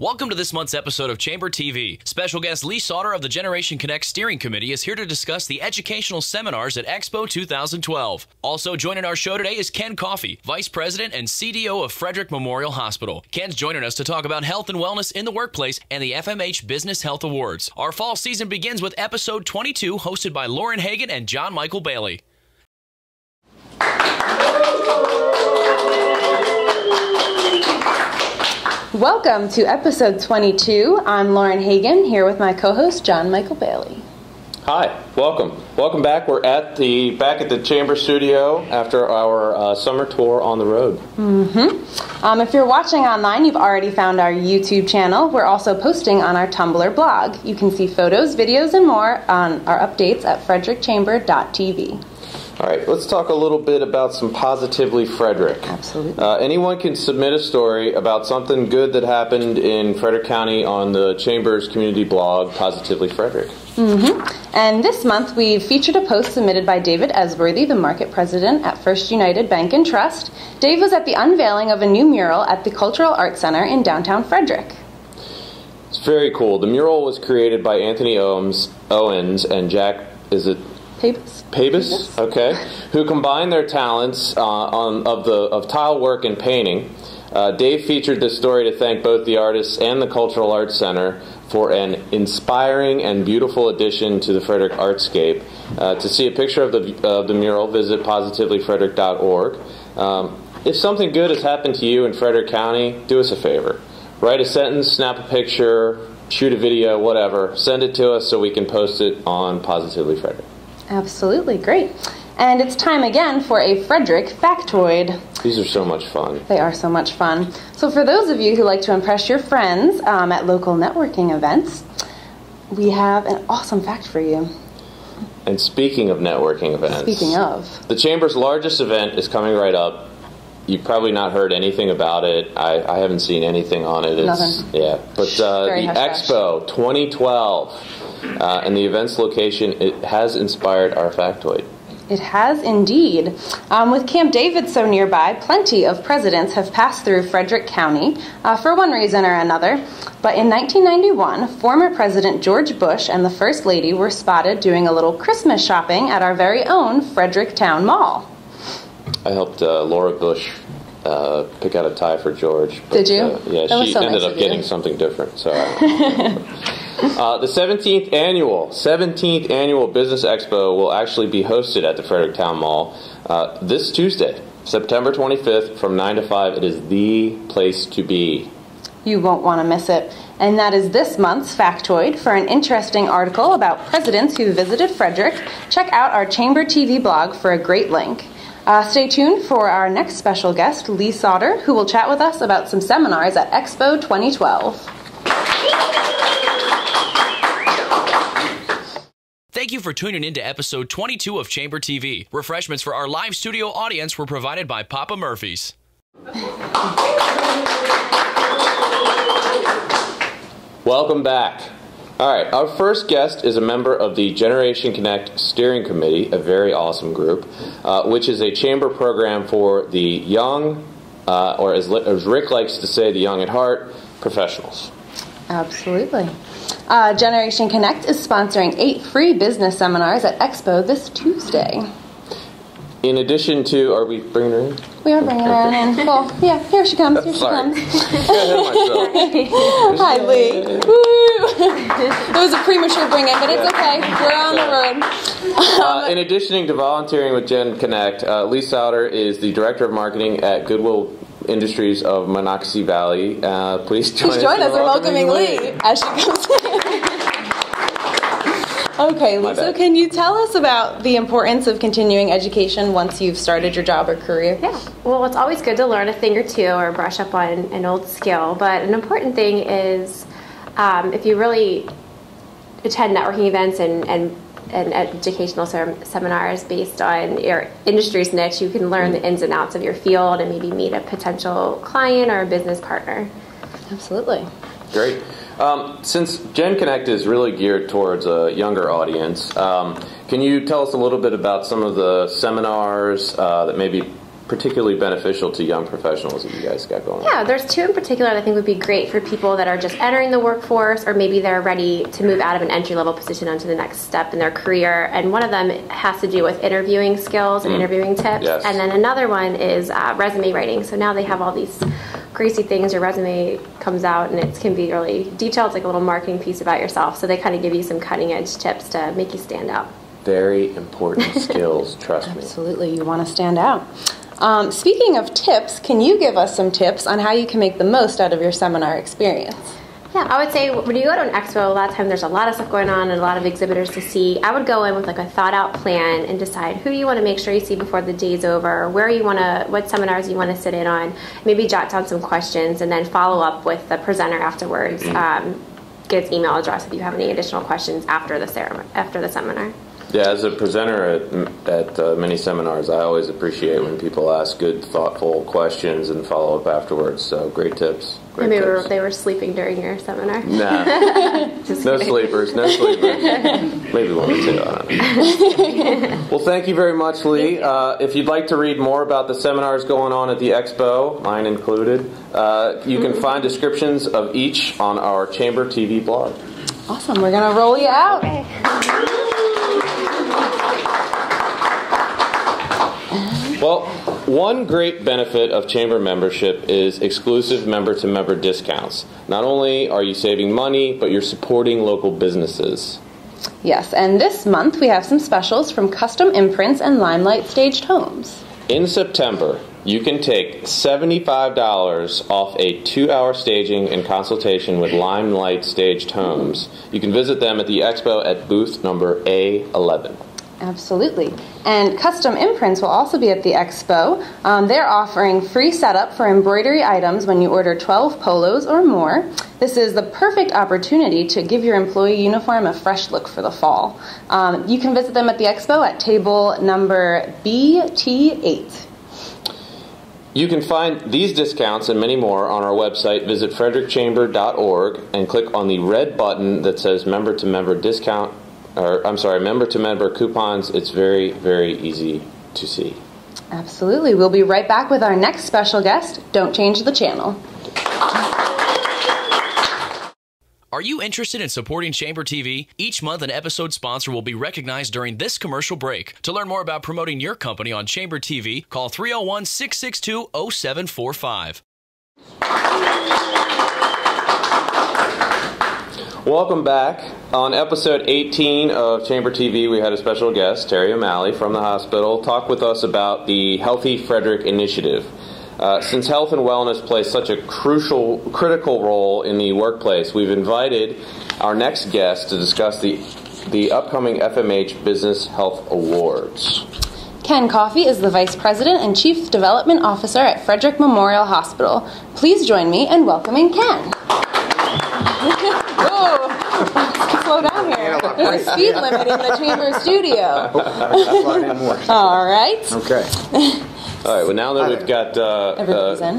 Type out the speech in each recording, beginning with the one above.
Welcome to this month's episode of Chamber TV. Special guest Lee Sauter of the Generation Connect Steering Committee is here to discuss the educational seminars at Expo 2012. Also joining our show today is Ken Coffey, Vice President and CDO of Frederick Memorial Hospital. Ken's joining us to talk about health and wellness in the workplace and the FMH Business Health Awards. Our fall season begins with episode 22, hosted by Lauren Hagan and Jon-Mikel Bailey. Welcome to episode 22. I'm Lauren Hagan, here with my co-host Jon-Mikel Bailey. Hi, welcome. Welcome back. We're back at the Chamber Studio after our summer tour on the road. If you're watching online, you've already found our YouTube channel. We're also posting on our Tumblr blog. You can see photos, videos, and more on our updates at frederickchamber.tv. All right, let's talk a little bit about some Positively Frederick. Absolutely. Anyone can submit a story about something good that happened in Frederick County on the Chamber's community blog, Positively Frederick. And this month we've featured a post submitted by David Esworthy, the market president at First United Bank and Trust. Dave was at the unveiling of a new mural at the Cultural Arts Center in downtown Frederick. It's very cool. The mural was created by Anthony Owens and Jack, Pabus? Okay. Who combined their talents of tile work and painting. Dave featured this story to thank both the artists and the Cultural Arts Center for an inspiring and beautiful addition to the Frederick artscape. To see a picture of the mural, visit positivelyfrederick.org. If something good has happened to you in Frederick County, do us a favor. Write a sentence, snap a picture, shoot a video, whatever. Send it to us so we can post it on Positively Frederick. Absolutely, great. And it's time again for a Frederick factoid. These are so much fun. They are so much fun. So for those of you who like to impress your friends at local networking events, we have an awesome fact for you. And speaking of networking events, the Chamber's largest event is coming right up. You've probably not heard anything about it. I haven't seen anything on it. Nothing. Yeah, but the Expo 2012 and the event's location, it has inspired our factoid. It has indeed. With Camp David so nearby, plenty of presidents have passed through Frederick County for one reason or another. But in 1991, former President George Bush and the First Lady were spotted doing a little Christmas shopping at our very own Frederick Town Mall. I helped Laura Bush pick out a tie for George. But, did you? Yeah, she ended up getting something different. So, the 17th annual Business Expo will actually be hosted at the Frederick Town Mall this Tuesday, September 25th, from 9 to 5. It is the place to be. You won't want to miss it. And that is this month's factoid. For an interesting article about presidents who visited Frederick, check out our Chamber TV blog for a great link. Stay tuned for our next special guest, Lee Sauter, who will chat with us about some seminars at Expo 2012. Thank you for tuning in to episode 22 of Chamber TV. Refreshments for our live studio audience were provided by Papa Murphy's. Welcome back. All right, our first guest is a member of the Generation Connect Steering Committee, a very awesome group, which is a chamber program for the young, or as Rick likes to say, the young at heart, professionals. Absolutely. Generation Connect is sponsoring 8 free business seminars at Expo this Tuesday. In addition to, are we bringing her in? We are bringing her in. Well, yeah, here she comes. Here she comes. Hi, Lee. Woo! It was a premature bring-in, but it's okay. We're on the road. In addition to volunteering with Gen Connect, Lee Sauter is the Director of Marketing at Goodwill Industries of Monocacy Valley. Please join us in welcoming Lee as she comes in. Okay, Lee, so can you tell us about the importance of continuing education once you've started your job or career? Yeah, well, it's always good to learn a thing or two or brush up on an old skill, but an important thing is if you really attend networking events and educational seminars based on your industry's niche, you can learn the ins and outs of your field and maybe meet a potential client or a business partner. Absolutely. Great. Since Gen Connect is really geared towards a younger audience, can you tell us a little bit about some of the seminars that maybe particularly beneficial to young professionals that you guys got going on? Yeah, there's two in particular that I think would be great for people that are just entering the workforce, or maybe they're ready to move out of an entry-level position onto the next step in their career. And one of them has to do with interviewing skills and interviewing tips. Yes. And then another one is resume writing. So now they have all these crazy things. Your resume comes out and it can be really detailed. It's like a little marketing piece about yourself. So they kind of give you some cutting-edge tips to make you stand out. Very important skills, trust me. Absolutely, you want to stand out. Speaking of tips, can you give us some tips on how you can make the most out of your seminar experience? Yeah, I would say when you go to an expo, a lot of times there's a lot of stuff going on and a lot of exhibitors to see. I would go in with like a thought out plan and decide who you want to make sure you see before the day's over, what seminars you want to sit in on, maybe jot down some questions, and then follow up with the presenter afterwards. Get his email address if you have any additional questions after the seminar. Yeah, as a presenter at many seminars, I always appreciate when people ask good, thoughtful questions and follow up afterwards. So great tips. Maybe they were sleeping during your seminar. Nah, no sleepers. Maybe one or two, I don't know. Well, thank you very much, Lee. If you'd like to read more about the seminars going on at the Expo, mine included, you can find descriptions of each on our Chamber TV blog. Awesome, we're going to roll you out. Okay. Well, one great benefit of Chamber membership is exclusive member-to-member discounts. Not only are you saving money, but you're supporting local businesses. Yes, and this month we have some specials from Custom Imprints and Limelight Staged Homes. In September, you can take $75 off a 2-hour staging and consultation with Limelight Staged Homes. You can visit them at the Expo at booth number A11. Absolutely. And Custom Imprints will also be at the Expo. They're offering free setup for embroidery items when you order 12 polos or more. This is the perfect opportunity to give your employee uniform a fresh look for the fall. You can visit them at the Expo at table number BT8. You can find these discounts and many more on our website. Visit frederickchamber.org and click on the red button that says member-to-member discount. Member-to-member coupons. It's very, very easy to see. Absolutely. We'll be right back with our next special guest. Don't change the channel. Are you interested in supporting Chamber TV? Each month, an episode sponsor will be recognized during this commercial break. To learn more about promoting your company on Chamber TV, call 301-662-0745. Welcome back. On episode 18 of Chamber TV, we had a special guest, Terry O'Malley from the hospital, talk with us about the Healthy Frederick initiative. Since health and wellness play such a critical role in the workplace, we've invited our next guest to discuss the upcoming FMH Business Health Awards. Ken Coffey is the Vice President and Chief Development Officer at Frederick Memorial Hospital. Please join me in welcoming Ken. Whoa! Slow down here. There's a speed limit in the Chamber studio. All right. Okay. All right, well, now that we've got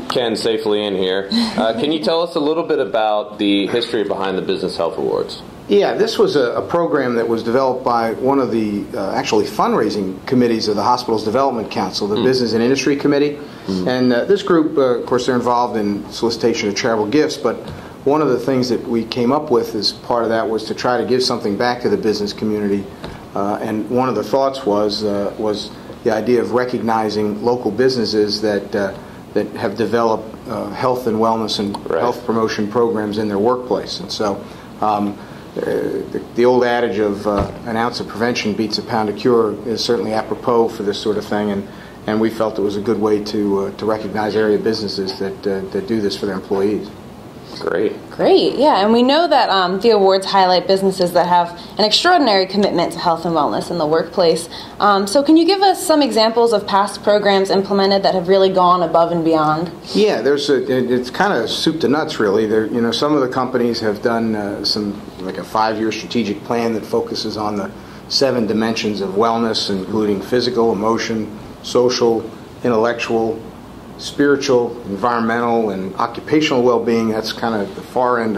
Ken safely in here, can you tell us a little bit about the history behind the Business Health Awards? Yeah, this was a program that was developed by one of the actually fundraising committees of the hospital's development council, the Business and Industry Committee. And this group, of course, they're involved in solicitation of charitable gifts, but one of the things that we came up with as part of that was to try to give something back to the business community. And one of the thoughts was the idea of recognizing local businesses that have developed health and wellness and health promotion programs in their workplace. And so the old adage of an ounce of prevention beats a pound of cure is certainly apropos for this sort of thing, and we felt it was a good way to recognize area businesses that do this for their employees. Great, yeah, and we know that the awards highlight businesses that have an extraordinary commitment to health and wellness in the workplace. So can you give us some examples of past programs implemented that have really gone above and beyond? Yeah, it's kind of soup to nuts, really. Some of the companies have done like a 5-year strategic plan that focuses on the 7 dimensions of wellness, including physical, emotion, social, intellectual, spiritual, environmental, and occupational well-being. That's kind of the far end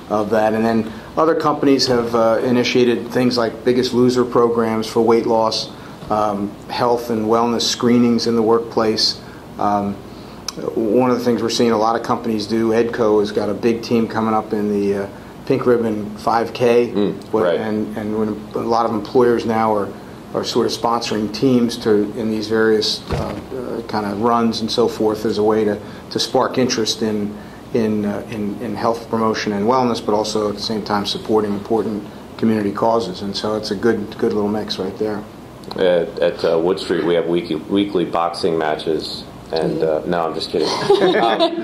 of that. And then other companies have initiated things like Biggest Loser programs for weight loss, health and wellness screenings in the workplace. One of the things we're seeing a lot of companies do, EDCO has got a big team coming up in the Pink Ribbon 5K, right. and when a lot of employers now are sort of sponsoring teams in these various kind of runs and so forth as a way to spark interest in health promotion and wellness, but also at the same time supporting important community causes. And so it's a good little mix right there. At Wood Street, we have weekly boxing matches. And no, I'm just kidding.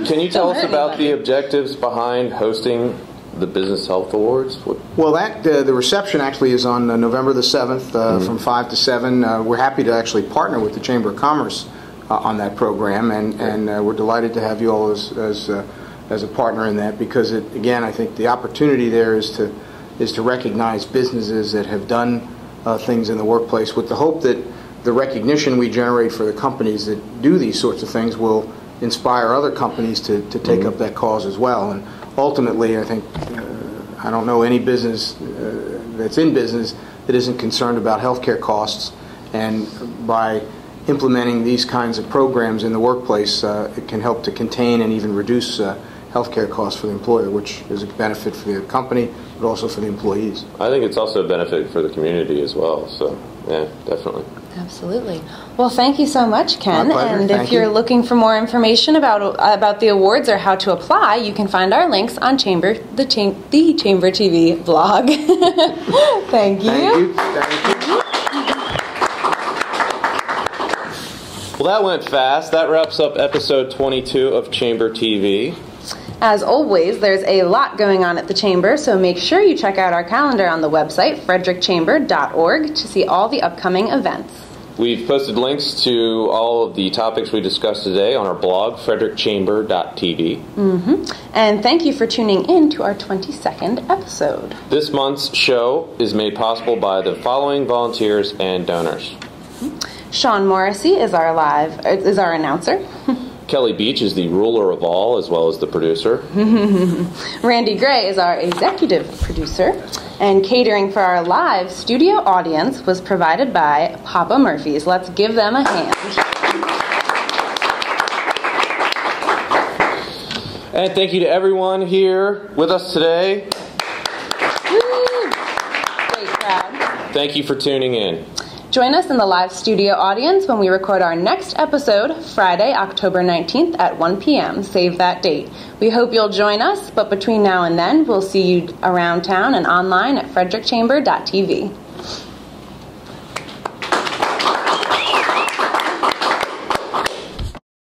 Can you tell us about the objectives behind hosting the Business Health Awards? Well, the reception actually is on November the 7th from 5 to 7. We're happy to actually partner with the Chamber of Commerce on that program, and we're delighted to have you all as a partner in that, because again, I think the opportunity there is to recognize businesses that have done things in the workplace, with the hope that the recognition we generate for the companies that do these sorts of things will inspire other companies to take up that cause as well. And ultimately, I think, I don't know any business that's in business that isn't concerned about healthcare costs. And by implementing these kinds of programs in the workplace, it can help to contain and even reduce healthcare costs for the employer, which is a benefit for the company, but also for the employees. I think it's also a benefit for the community as well. So, yeah, definitely. Absolutely. Well, thank you so much, Ken. My pleasure. And if you're looking for more information about the awards or how to apply, you can find our links on the Chamber TV blog. Thank you. Thank you. Well, that went fast. That wraps up episode 22 of Chamber TV. As always, there's a lot going on at the Chamber, so make sure you check out our calendar on the website, frederickchamber.org, to see all the upcoming events. We've posted links to all of the topics we discussed today on our blog, frederickchamber.tv. And thank you for tuning in to our 22nd episode. This month's show is made possible by the following volunteers and donors. Sean Morrissey is our announcer. Kelly Beach is the ruler of all, as well as the producer. Randy Gray is our executive producer. And catering for our live studio audience was provided by Papa Murphy's. Let's give them a hand. And thank you to everyone here with us today. Woo! Great crowd. Thank you for tuning in. Join us in the live studio audience when we record our next episode, Friday, October 19th at 1 p.m. Save that date. We hope you'll join us, but between now and then, we'll see you around town and online at frederickchamber.tv.